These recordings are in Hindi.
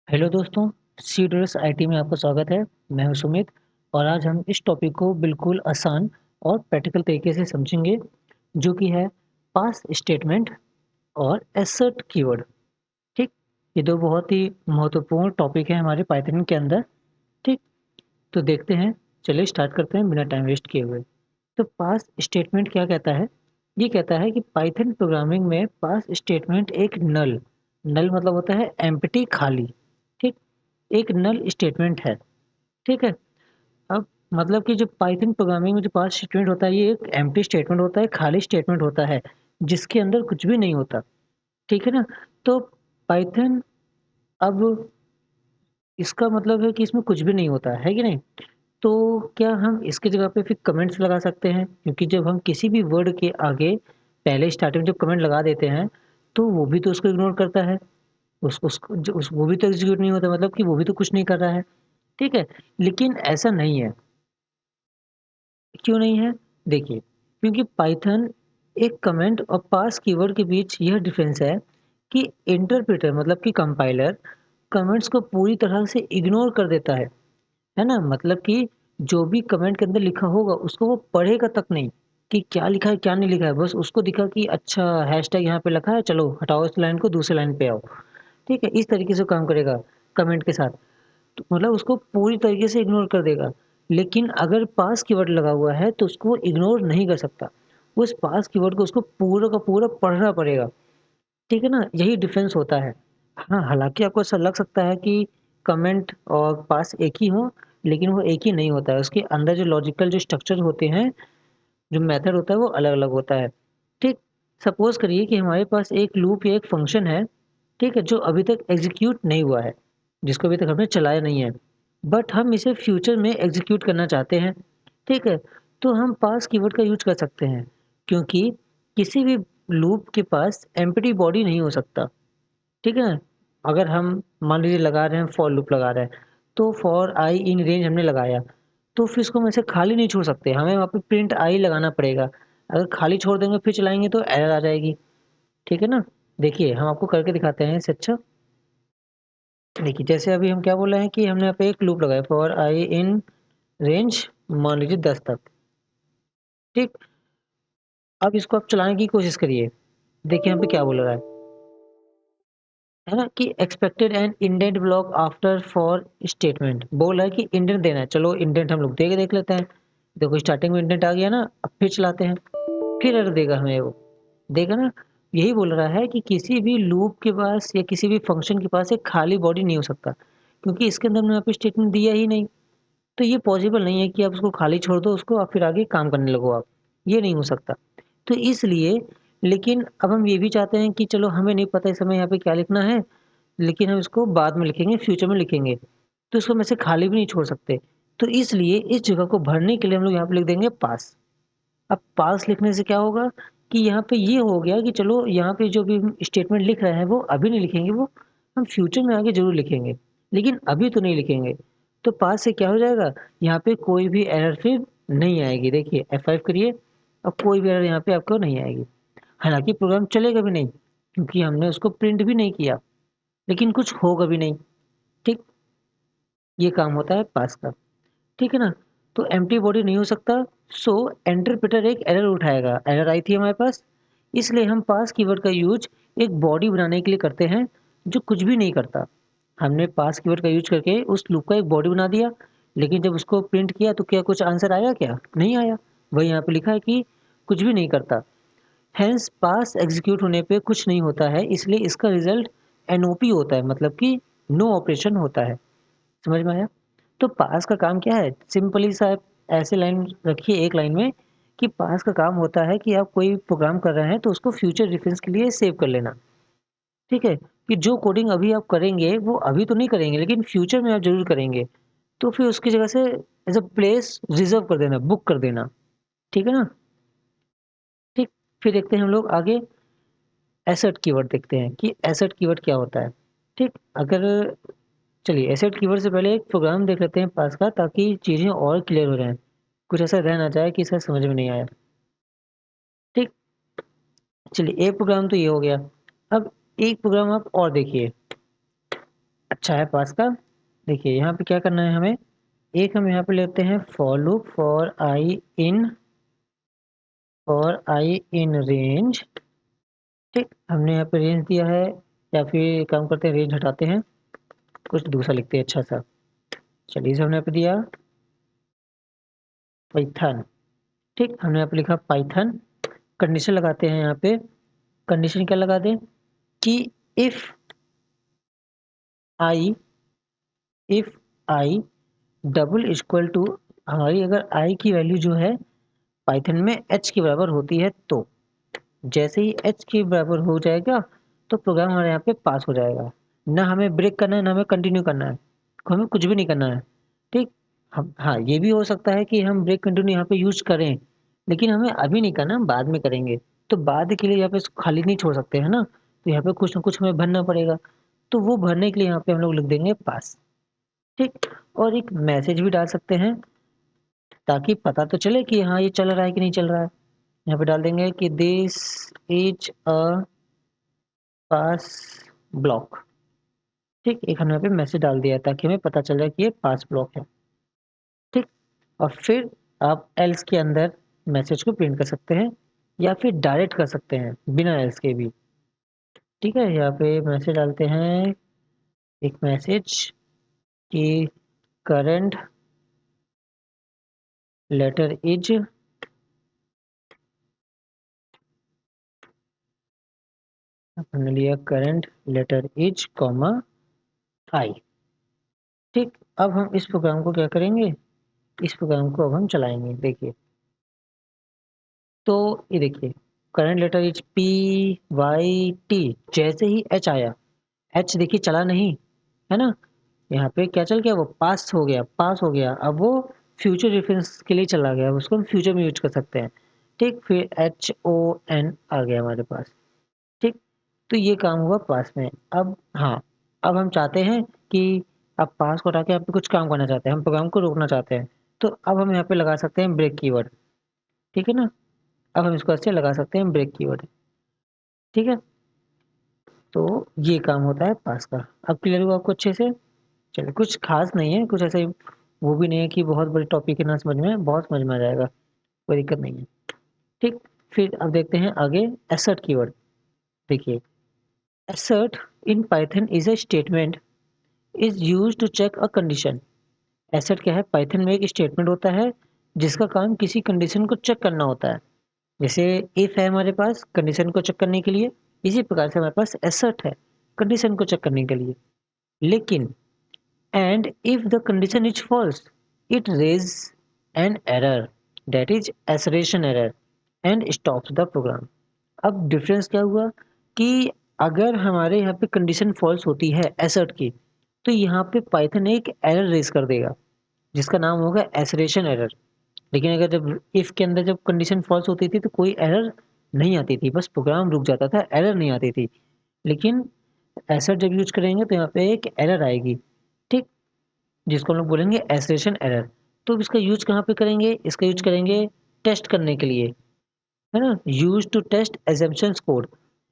हेलो दोस्तों, सीडरस आईटी में आपका स्वागत है। मैं हूं सुमित और आज हम इस टॉपिक को बिल्कुल आसान और प्रैक्टिकल तरीके से समझेंगे, जो कि है पास स्टेटमेंट और एसर्ट कीवर्ड। ठीक, ये दो बहुत ही महत्वपूर्ण टॉपिक है हमारे पाइथन के अंदर। ठीक, तो देखते हैं। चलिए स्टार्ट करते हैं बिना टाइम वेस्ट किए हुए। तो पास स्टेटमेंट क्या कहता है? ये कहता है कि पाइथन प्रोग्रामिंग में पास स्टेटमेंट एक नल नल मतलब होता है एम्प्टी, खाली। ठीक, एक नल स्टेटमेंट है। ठीक है। अब मतलब कि जो पाइथन प्रोग्रामिंग में जो पास स्टेटमेंट होता है, ये एक एम्प्टी स्टेटमेंट होता है, खाली स्टेटमेंट होता है, जिसके अंदर कुछ भी नहीं होता। ठीक है ना? तो पाइथन, अब इसका मतलब है कि इसमें कुछ भी नहीं होता है कि नहीं? तो क्या हम इसकी जगह पे फिर कमेंट्स लगा सकते हैं? क्योंकि जब हम किसी भी वर्ड के आगे पहले स्टार्टिंग में जब कमेंट लगा देते हैं, तो वो भी तो उसको इग्नोर करता है। उसको जो वो भी तो एग्ज़ीक्यूट नहीं होता, मतलब कि वो भी तो कुछ नहीं कर रहा है। ठीक है? लेकिन ऐसा नहीं है। क्यों नहीं है? देखिए, क्योंकि पाइथन एक कमेंट और पास कीवर्ड के बीच यह डिफरेंस है कि इंटरप्रेटर मतलब कि कंपाइलर कमेंट्स को पूरी तरह से इग्नोर कर देता है ना? मतलब कि जो भी कमेंट के अंदर लिखा होगा उसको वो पढ़ेगा तक नहीं कि क्या लिखा है, क्या नहीं लिखा है। बस उसको दिखा कि अच्छा हैशटैग यहाँ पे लिखा है, चलो हटाओ इस लाइन को, दूसरी लाइन पे आओ। ठीक है? इस तरीके से काम करेगा कमेंट के साथ। तो मतलब उसको पूरी तरीके से इग्नोर कर देगा। लेकिन अगर पास कीवर्ड लगा हुआ है तो उसको वो इग्नोर नहीं कर सकता। उस पास कीवर्ड को उसको पूरा का पूरा पढ़ना पड़ेगा। ठीक है ना? यही डिफरेंस होता है। हाँ, हालाँकि आपको ऐसा लग सकता है कि कमेंट और पास एक ही हों, लेकिन वो एक ही नहीं होता है। उसके अंदर जो लॉजिकल जो स्ट्रक्चर होते हैं, जो मेथड होता है वो अलग-अलग होता है। ठीक? सपोज़ करिए कि हमारे पास एक लूप या एक फ़ंक्शन है, ठीक है? जो अभी तक एग्ज़ीक्यूट नहीं हुआ है, जिसको अभी तक हमने चलाया नहीं है। बट हम इसे फ्यूचर में एग्ज़ीक्यूट करना चाहते हैं, ठीक है? तो हम पास कीवर्ड का यूज़ कर सकते हैं, क्योंकि किसी भी लूप के पास एम्प्टी बॉडी नहीं हो सकता, ठीक है? अगर हम मान लीजिए लगा रहे हैं, फॉर लूप लगा रहे हैं, तो फॉर आई इन रेंज हमने लगाया, तो फिर इसको हम ऐसे खाली नहीं छोड़ सकते, हमें वहाँ पे प्रिंट आई लगाना पड़ेगा। अगर खाली छोड़ देंगे फिर चलाएँगे तो एरर आ जाएगी, ठीक है ना? देखिए, हम आपको करके दिखाते हैं इससे अच्छा। देखिए, जैसे अभी हम क्या बोल रहे हैं कि हमने यहाँ पे एक लूप लगाया, फॉर आई इन रेंज मान लीजिए 10 तक, ठीक? अब इसको आप चलाने की कोशिश करिए। देखिए यहाँ पे क्या बोल रहा है ना? कि expected and indent block after for statement, बोल रहा है कि इंडेंट देना है। चलो इंडेंट हम लोग दे के देख लेते हैं। देखो स्टार्टिंग में इंडेंट आ गया ना, अब फिर चलाते हैं, फिर एरर देगा हमें वो। देगा ना? यही बोल रहा है कि किसी भी लूप के पास या किसी भी फंक्शन के पास एक खाली बॉडी नहीं हो सकता, क्योंकि इसके अंदर हमने यहाँ पे स्टेटमेंट दिया ही नहीं। तो ये पॉसिबल नहीं है कि आप उसको खाली छोड़ दो उसको और फिर आगे काम करने लगो आप, ये नहीं हो सकता। तो इसलिए, लेकिन अब हम ये भी चाहते हैं कि चलो हमें नहीं पता इस समय यहाँ पे क्या लिखना है, लेकिन हम इसको बाद में लिखेंगे, फ्यूचर में लिखेंगे, तो इसको हम ऐसे खाली भी नहीं छोड़ सकते। तो इसलिए इस जगह को भरने के लिए हम लोग यहाँ पे लिख देंगे पास। अब पास लिखने से क्या होगा कि यहाँ पे ये हो गया कि चलो यहाँ पे जो भी हम स्टेटमेंट लिख रहे हैं वो अभी नहीं लिखेंगे, वो हम फ्यूचर में आगे ज़रूर लिखेंगे, लेकिन अभी तो नहीं लिखेंगे। तो पास से क्या हो जाएगा, यहाँ पे कोई भी एरर फिर नहीं आएगी। देखिए F5 करिए, अब कोई भी एरर यहाँ पे आपको नहीं आएगी। हालाँकि प्रोग्राम चलेगा भी नहीं, क्योंकि हमने उसको प्रिंट भी नहीं किया, लेकिन कुछ होगा भी नहीं। ठीक? ये काम होता है पास का। ठीक है ना? तो एम्प्टी बॉडी नहीं हो सकता, सो इंटरप्रेटर एक एरर उठाएगा। एरर आई थी हमारे पास, इसलिए हम पास कीवर्ड का यूज़ एक बॉडी बनाने के लिए करते हैं, जो कुछ भी नहीं करता। हमने पास कीवर्ड का यूज़ करके उस लूप का एक बॉडी बना दिया, लेकिन जब उसको प्रिंट किया तो क्या कुछ आंसर आया क्या? नहीं आया। वही यहाँ पे लिखा है कि कुछ भी नहीं करता। हेंस पास एग्ज़ीक्यूट होने पे कुछ नहीं होता है, इसलिए इसका रिज़ल्ट एनओपी होता है, मतलब कि नो ऑपरेशन होता है। समझ में आया? तो पास का काम क्या है? सिंपली सा ऐसे लाइन रखिए एक लाइन में कि पास का काम होता है कि आप कोई प्रोग्राम कर रहे हैं तो उसको फ्यूचर रेफरेंस के लिए सेव कर लेना। ठीक है? कि जो कोडिंग अभी आप करेंगे वो अभी तो नहीं करेंगे, लेकिन फ्यूचर में आप ज़रूर करेंगे। तो फिर उसकी जगह से एज़ अ प्लेस रिज़र्व कर देना, बुक कर देना। ठीक है ना? ठीक, फिर देखते हैं हम लोग आगे एसेट कीवर्ड देखते हैं कि एसेट कीवर्ड क्या होता है। ठीक? अगर चलिए एसेट कीवर्ड से पहले एक प्रोग्राम देख लेते हैं पास का, ताकि चीज़ें और क्लियर हो जाएँ। कुछ ऐसा रह ना जाए कि सर समझ में नहीं आया। ठीक? चलिए एक प्रोग्राम तो ये हो गया। अब एक प्रोग्राम आप और देखिए। अच्छा है पास का। देखिए यहाँ पे क्या करना है हमें, एक हम यहाँ पे लेते हैं for loop for I in range. ठीक, हमने यहाँ पे रेंज दिया है, या फिर काम करते हैं रेंज हटाते हैं, कुछ दूसरा लिखते हैं अच्छा सा। चलिए इसे हमने यहाँ पे दिया पाइथन। ठीक, हमने यहाँ पे लिखा पाइथन। कंडीशन लगाते हैं यहाँ पे, कंडीशन क्या लगा दें कि if I double equal to, हमारी अगर आई की वैल्यू जो है पाइथन में एच के बराबर होती है, तो जैसे ही एच के बराबर हो जाएगा तो प्रोग्राम हमारे यहाँ पे पास हो जाएगा। ना हमें ब्रेक करना है, ना हमें कंटिन्यू करना है, हमें कुछ भी नहीं करना है। ठीक, हम हाँ ये भी हो सकता है कि हम ब्रेक कंटिन्यू यहाँ पे यूज करें, लेकिन हमें अभी नहीं करना, हम बाद में करेंगे। तो बाद के लिए यहाँ पे इसको खाली नहीं छोड़ सकते है ना, तो यहाँ पे कुछ ना कुछ हमें भरना पड़ेगा। तो वो भरने के लिए यहाँ पे हम लोग लिख देंगे पास। ठीक, और एक मैसेज भी डाल सकते हैं ताकि पता तो चले कि हाँ ये चल रहा है कि नहीं चल रहा है। यहाँ पे डाल देंगे कि this is a pass block. ठीक, एक हमने यहाँ पे मैसेज डाल दिया ताकि हमें पता चल जाए कि ये पास ब्लॉक है। ठीक, और फिर आप एल्स के अंदर मैसेज को प्रिंट कर सकते हैं या फिर डायरेक्ट कर सकते हैं बिना एल्स के भी। ठीक है, यहाँ पे मैसेज डालते हैं, एक मैसेज कि करंट लेटर इज, हमने लिया करंट लेटर इज कॉमा आई। ठीक, अब हम इस प्रोग्राम को क्या करेंगे, इस प्रोग्राम को अब हम चलाएंगे। देखिए, तो ये देखिए करंट लेटर इज PYT, जैसे ही एच आया, एच देखिए चला नहीं है ना, यहाँ पे क्या चल गया, वो पास हो गया, पास हो गया। अब वो फ्यूचर रेफरेंस के लिए चला गया, उसको हम फ्यूचर में यूज कर सकते हैं। ठीक, फिर HON आ गया हमारे पास। ठीक, तो ये काम हुआ पास में। अब हाँ, अब हम चाहते हैं कि अब पास को हटा के यहाँ पे कुछ काम करना चाहते हैं, हम प्रोग्राम को रोकना चाहते हैं, तो अब हम यहाँ पे लगा सकते हैं ब्रेक कीवर्ड। ठीक है ना, अब हम इसको ऐसे लगा सकते हैं ब्रेक कीवर्ड। ठीक है, तो ये काम होता है पास का। अब क्लियर हुआ आपको अच्छे से। चलिए, कुछ खास नहीं है, कुछ ऐसे वो भी नहीं है कि बहुत बड़ी टॉपिक है ना समझ में, बहुत समझ में आ जाएगा, कोई दिक्कत नहीं है। ठीक, फिर अब देखते हैं आगे एसर्ट कीवर्ड। देखिए, assert in Python is a statement is used to check a condition. Assert क्या है, पाइथन में एक स्टेटमेंट होता है जिसका काम किसी कंडीशन को चेक करना होता है। जैसे इफ है हमारे पास कंडीशन को चेक करने के लिए, इसी प्रकार से हमारे पास एसर्ट है कंडीशन को चेक करने के लिए। लेकिन and if the condition is false, it raises an error, that is assertion error, and stops the program। अब डिफरेंस क्या हुआ कि अगर हमारे यहाँ पे कंडीशन फॉल्स होती है एसर्ट की, तो यहाँ पे पाइथन एक एरर रेज कर देगा जिसका नाम होगा एसरेशन एरर। लेकिन अगर जब इफ के अंदर जब कंडीशन फॉल्स होती थी तो कोई एरर नहीं आती थी, बस प्रोग्राम रुक जाता था, एरर नहीं आती थी। लेकिन एसर्ट जब यूज करेंगे तो यहाँ पे एक एरर आएगी। ठीक, जिसको हम लोग बोलेंगे एसरेशन एरर। तो इसका यूज कहाँ पे करेंगे, इसका यूज करेंगे टेस्ट करने के लिए, है ना, use to test assumptions code.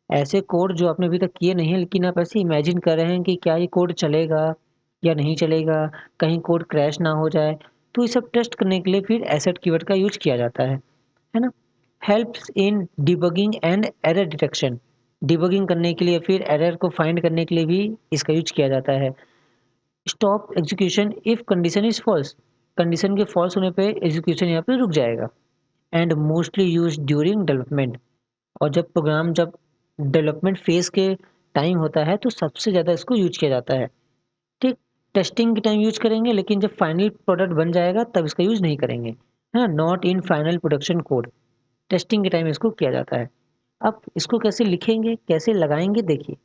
ऐसे कोड जो आपने अभी तक किए नहीं है, लेकिन आप ऐसे इमेजिन कर रहे हैं कि क्या ये कोड चलेगा या नहीं चलेगा, कहीं कोड क्रैश ना हो जाए, तो ये सब टेस्ट करने के लिए फिर एसेट कीवर्ड का यूज किया जाता है ना। Helps in debugging and error detection, debugging करने के लिए फिर एरर को फाइंड करने के लिए भी इसका यूज किया जाता है। Stop execution if condition is false, condition के फॉल्स होने पे एग्जीक्यूशन यहाँ पे रुक जाएगा। And mostly use during development, और जब प्रोग्राम जब डेवलपमेंट फेज के टाइम होता है तो सबसे ज़्यादा इसको यूज किया जाता है। ठीक, टेस्टिंग के टाइम यूज करेंगे, लेकिन जब फाइनल प्रोडक्ट बन जाएगा तब इसका यूज नहीं करेंगे, है ना, not in final production code. Testing के टाइम इसको किया जाता है। अब इसको कैसे लिखेंगे, कैसे लगाएंगे, देखिए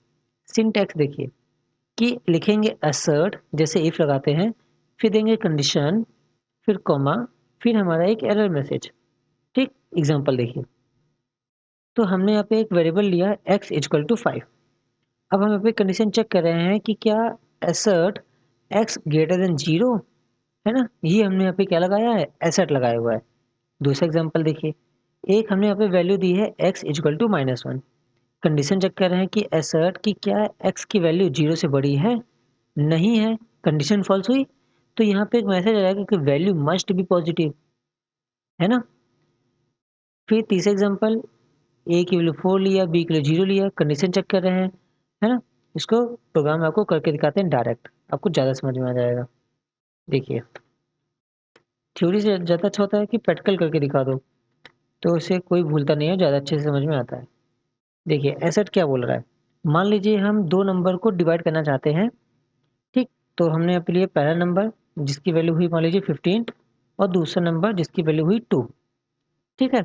सिंटैक्स देखिए कि लिखेंगे assert, जैसे if लगाते हैं, फिर देंगे कंडीशन, फिर कॉमा, फिर हमारा एक एरर मैसेज। ठीक, एग्जांपल देखिए, तो हमने यहाँ पे एक वेरिएबल लिया x इक्वल टू 5। अब हम यहाँ पे कंडीशन चेक कर रहे हैं कि क्या assert x ग्रेटर देन 0 है ना, ये हमने यहाँ पे क्या लगाया है, assert लगाया हुआ है। दूसरा एग्जांपल देखिए, एक हमने यहाँ पे वैल्यू दी है x equal to -1। Condition check कर रहे हैं कि assert कि क्या x की वैल्यू 0 से बड़ी है, नहीं है, कंडीशन फॉल्स हुई, तो यहाँ पे एक मैसेज आ जाएगा कि वैल्यू मस्ट बी पॉजिटिव, है ना? फिर तीसरा एग्जांपल, ए की वैल्यू 4 लिया, बी की वैल्यू 0 लिया, कंडीशन चेक कर रहे हैं, है ना? इसको प्रोग्राम आपको करके दिखाते हैं डायरेक्ट, आपको ज़्यादा समझ में आ जाएगा। देखिए, थ्योरी से ज़्यादा अच्छा होता है कि प्रैक्टिकल करके दिखा दो, तो उसे कोई भूलता नहीं है, ज़्यादा अच्छे से समझ में आता है। देखिए, एसेट क्या बोल रहा है? मान लीजिए हम 2 नंबर को डिवाइड करना चाहते हैं, ठीक? तो हमने यहाँ पे लिया पहला नंबर जिसकी वैल्यू हुई मान लीजिए 15 और दूसरा नंबर जिसकी वैल्यू हुई 2, ठीक है?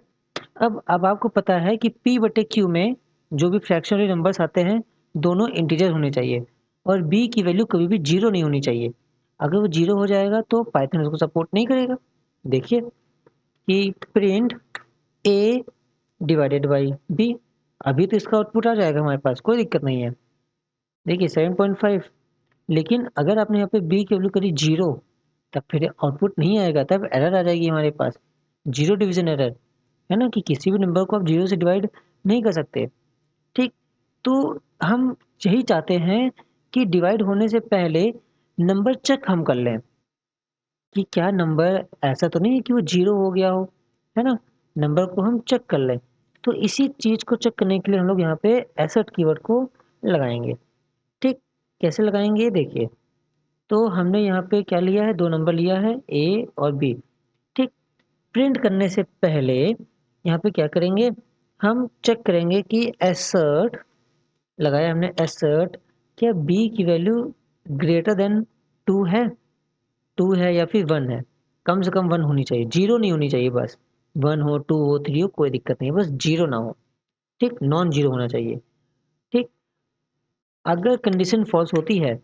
अब आपको पता है कि P बटे Q में जो भी फ्रैक्शनल नंबर्स आते हैं, दोनों इंटीजर होने चाहिए और B की वैल्यू कभी भी 0 नहीं होनी चाहिए। अगर वो 0 हो जाएगा तो पाइथन उसको सपोर्ट नहीं करेगा। देखिए कि print A divided by B, अभी तो इसका आउटपुट आ जाएगा हमारे पास, कोई दिक्कत नहीं है। देखिए 7.5, लेकिन अगर आपने यहाँ पे B की वैल्यू करी 0, तब फिर आउटपुट नहीं आएगा, तब एरर आ जाएगी हमारे पास, 0 डिवीजन एरर, है ना? कि किसी भी नंबर को आप 0 से डिवाइड नहीं कर सकते, ठीक? तो हम यही चाहते हैं कि डिवाइड होने से पहले नंबर चेक हम कर लें कि क्या नंबर ऐसा तो नहीं है कि वो 0 हो गया हो, है ना? नंबर को हम चेक कर लें। तो इसी चीज़ को चेक करने के लिए हम लोग यहाँ पे एसेट कीवर्ड को लगाएँगे, ठीक? कैसे लगाएँगे देखिए, तो हमने यहाँ पे क्या लिया है, 2 नंबर लिया है A और B, ठीक? प्रिंट करने से पहले यहाँ पे क्या करेंगे, हम चेक करेंगे कि एसर्ट लगाया हमने, एसर्ट क्या B की वैल्यू ग्रेटर देन 2 है? 2 है या फिर 1 है? कम से कम 1 होनी चाहिए, 0 नहीं होनी चाहिए बस। 1 हो, 2 हो, 3 हो, कोई दिक्कत नहीं है, बस 0 ना हो, ठीक? नॉन 0 होना चाहिए, ठीक? अगर कंडीशन फॉल्स होती है,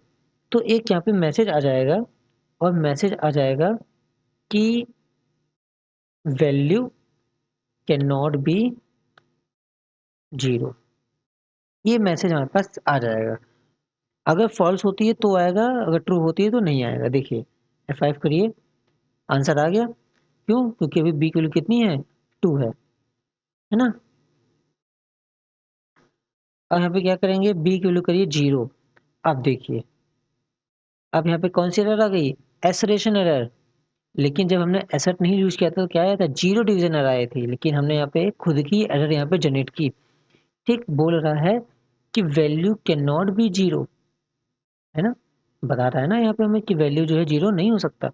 तो एक यहाँ पे मैसेज आ जाएगा और मैसेज आ जाएगा कि वैल्यू कैन नॉट बी 0, ये मैसेज हमारे पास आ जाएगा। अगर फॉल्स होती है तो आएगा, अगर ट्रू होती है तो नहीं आएगा। देखिए F5 करिए, आंसर आ गया। क्यों? क्योंकि अभी B की वैल्यू कितनी है, 2 है ना? अब यहाँ पे क्या करेंगे, B की वैल्यू करिए 0। अब देखिए, अब यहाँ पे कौन सी एरर आ गई, एसरेशन एरर। लेकिन जब हमने एसेट नहीं यूज किया था तो क्या आया था, 0 डिवीजन एरर आई थी, लेकिन हमने यहाँ पे खुद की एरर यहाँ पे जनरेट की, ठीक? बोल रहा है कि वैल्यू कैन नॉट बी 0, है ना? बता रहा है ना यहाँ पे हमें कि वैल्यू जो है 0 नहीं हो सकता,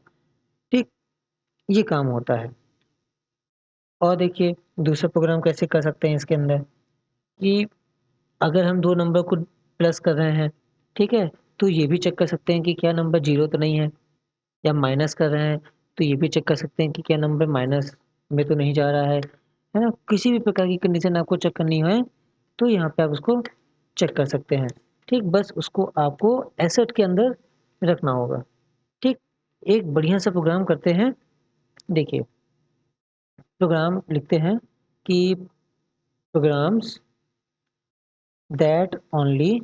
ठीक? ये काम होता है। और देखिए दूसरा प्रोग्राम कैसे कर सकते हैं इसके अंदर, कि अगर हम 2 नंबर को प्लस कर रहे हैं, ठीक है? तो ये भी चेक कर सकते हैं कि क्या नंबर 0 तो नहीं है, या माइनस कर रहे हैं, तो ये भी चेक कर सकते हैं कि क्या नंबर माइनस में तो नहीं जा रहा है ना? किसी भी प्रकार की कंडीशन आपको चेक करनी है, तो यहाँ पे आप उसको चेक कर सकते हैं, ठीक? बस उसको आपको एसेट के अंदर रखना होगा, ठीक? एक बढ़िया सा प्रोग्राम करते हैं। देखिए, प्रोग्राम लिखते हैं कि programmes that only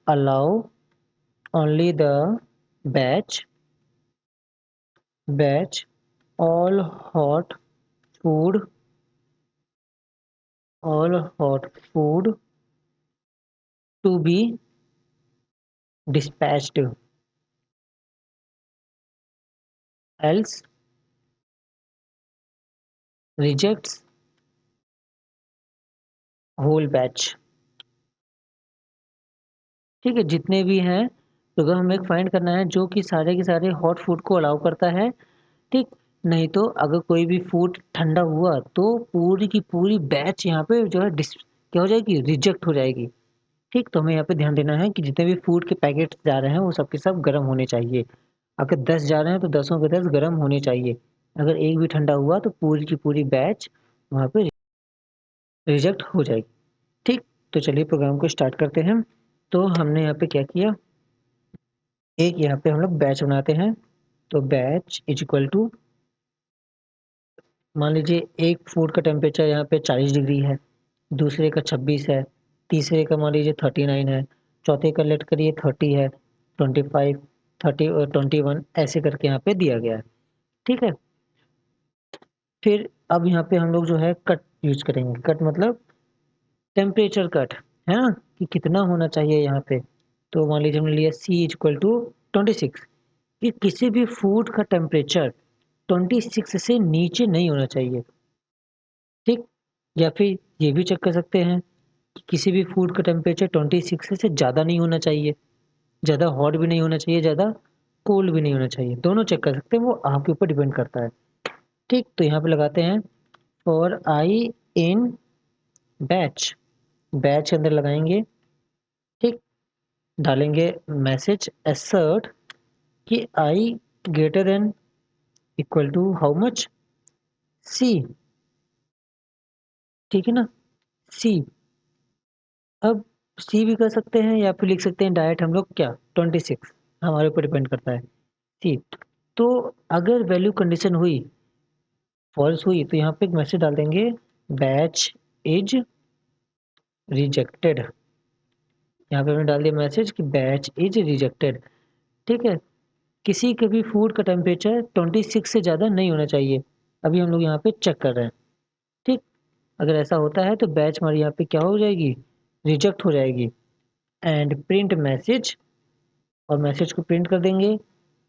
allow only the batch all hot food to be dispatched, else rejects whole batch, ठीक है? जितने भी हैं प्रोग्राम हमें फाइंड करना है जो कि सारे के सारे हॉट फूड को अलाउ करता है, ठीक? नहीं तो अगर कोई भी फूड ठंडा हुआ तो पूरी की पूरी बैच यहाँ पे जो है क्या हो जाएगी, रिजेक्ट हो जाएगी, ठीक? तो हमें यहाँ पे ध्यान देना है कि जितने भी फूड के पैकेट्स जा रहे हैं वो सब के सब गर्म होने चाहिए। अगर 10 जा रहे हैं तो 10 के 10 गर्म होने चाहिए। अगर एक भी ठंडा हुआ तो पूरी की पूरी बैच वहाँ पे रिजेक्ट हो जाएगी, ठीक? तो चलिए प्रोग्राम को स्टार्ट करते हैं। तो हमने यहाँ पे क्या किया, एक यहाँ पे हम लोग बैच बनाते हैं। तो बैच इज इक्वल टू, मान लीजिए एक फूड का टेम्परेचर यहाँ पे 40 डिग्री है, दूसरे का 26 है, तीसरे का मान लीजिए 39 है, चौथे का लेट करिए 30 है, 25, 30 और 21 ऐसे करके यहाँ पे दिया गया है, ठीक है? फिर अब यहाँ पे हम लोग जो है कट यूज करेंगे। कट मतलब टेम्परेचर कट, है ना, कि कितना होना चाहिए यहाँ पे। तो मान लीजिए हमने लिया C इक्वल टू 26, कि किसी भी फूड का टेम्परेचर 26 से नीचे नहीं होना चाहिए, ठीक। या फिर ये भी चेक कर सकते हैं कि किसी भी फूड का टेम्परेचर 26 से ज़्यादा नहीं होना चाहिए, ज़्यादा हॉट भी नहीं होना चाहिए, ज़्यादा कोल्ड भी नहीं होना चाहिए, दोनों चेक कर सकते हैं, वो आपके ऊपर डिपेंड करता है, ठीक। तो यहाँ पे लगाते हैं for I in batch, batch के अंदर लगाएंगे, ठीक। डालेंगे मैसेज एसर्ट कि I greater than equal to how much, see, ठीक है ना, सी। अब सी भी कर सकते हैं या फिर लिख सकते हैं डायरेक्ट हम लोग क्या 26, हमारे ऊपर डिपेंड करता है, सी। तो अगर वैल्यू कंडीशन हुई फॉल्स हुई तो यहाँ पे एक मैसेज डाल देंगे बैच इज रिजेक्टेड, यहाँ पे हमने डाल दिया मैसेज कि बैच इज रिजेक्टेड, ठीक है। किसी के भी फूड का टेम्परेचर 26 से ज़्यादा नहीं होना चाहिए, अभी हम लोग यहाँ पे चेक कर रहे हैं, ठीक। अगर ऐसा होता है तो बैच हमारी यहाँ पे क्या हो जाएगी, रिजेक्ट हो जाएगी। एंड प्रिंट मैसेज, और मैसेज को प्रिंट कर देंगे,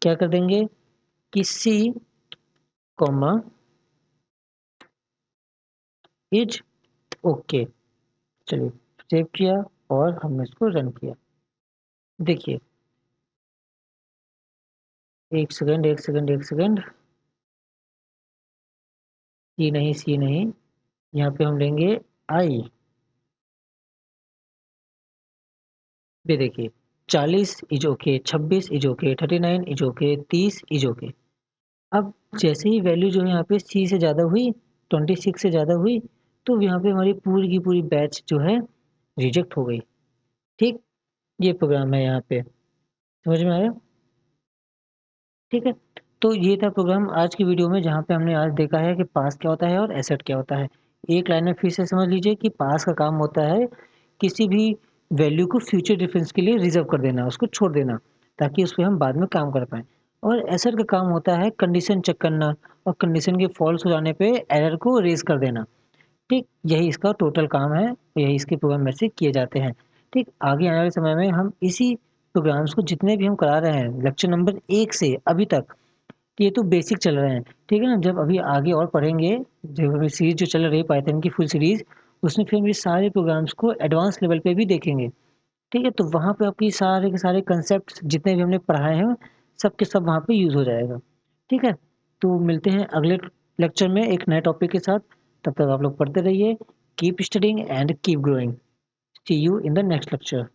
क्या कर देंगे कि सी कॉमा इज ओके। चलिए सेव किया और हमने इसको रन किया। देखिए एक सेकंड एक सेकंड एक सेकंड, सी नहीं सी नहीं, यहाँ पे हम लेंगे आई। ये देखिए 40 is okay, 26 is okay, 39 is okay, 30 is okay. अब जैसे ही वैल्यू जो है यहाँ पे सी से ज़्यादा हुई, 26 से ज़्यादा हुई, तो यहाँ पे हमारी पूरी की पूरी बैच जो है रिजेक्ट हो गई, ठीक। ये प्रोग्राम है यहाँ पे, समझ में आया, ठीक है। तो ये था प्रोग्राम आज की वीडियो में, जहाँ पे हमने आज देखा है कि पास क्या होता है और एसेट क्या होता है। एक लाइन में फिर से समझ लीजिए कि पास का काम होता है किसी भी वैल्यू को फ्यूचर रेफरेंस के लिए रिजर्व कर देना, उसको छोड़ देना, ताकि उस पे हम बाद में काम कर पाएँ। और एसेट का काम होता है कंडीशन चेक करना और कंडीशन के फॉल्स हो जाने पे एरर को रेज़ कर देना, ठीक। यही इसका टोटल काम है, यही इसके प्रोग्राम में से किए जाते हैं, ठीक। आगे आने वाले समय में हम इसी प्रोग्राम्स को जितने भी हम करा रहे हैं लेक्चर नंबर 1 से अभी तक, ये तो बेसिक चल रहे हैं, ठीक है ना। जब अभी आगे और पढ़ेंगे, जब अभी सीरीज जो चल रही है पाइथन की फुल सीरीज, उसमें फिर हम ये सारे प्रोग्राम्स को एडवांस लेवल पे भी देखेंगे, ठीक है। तो वहाँ पे आपकी सारे के सारे कंसेप्ट जितने भी हमने पढ़ाए हैं सब के सब वहाँ पे यूज़ हो जाएगा, ठीक है। तो मिलते हैं अगले लेक्चर में एक नए टॉपिक के साथ, तब तक आप लोग पढ़ते रहिए, keep studying and keep growing. See you in the next lecture.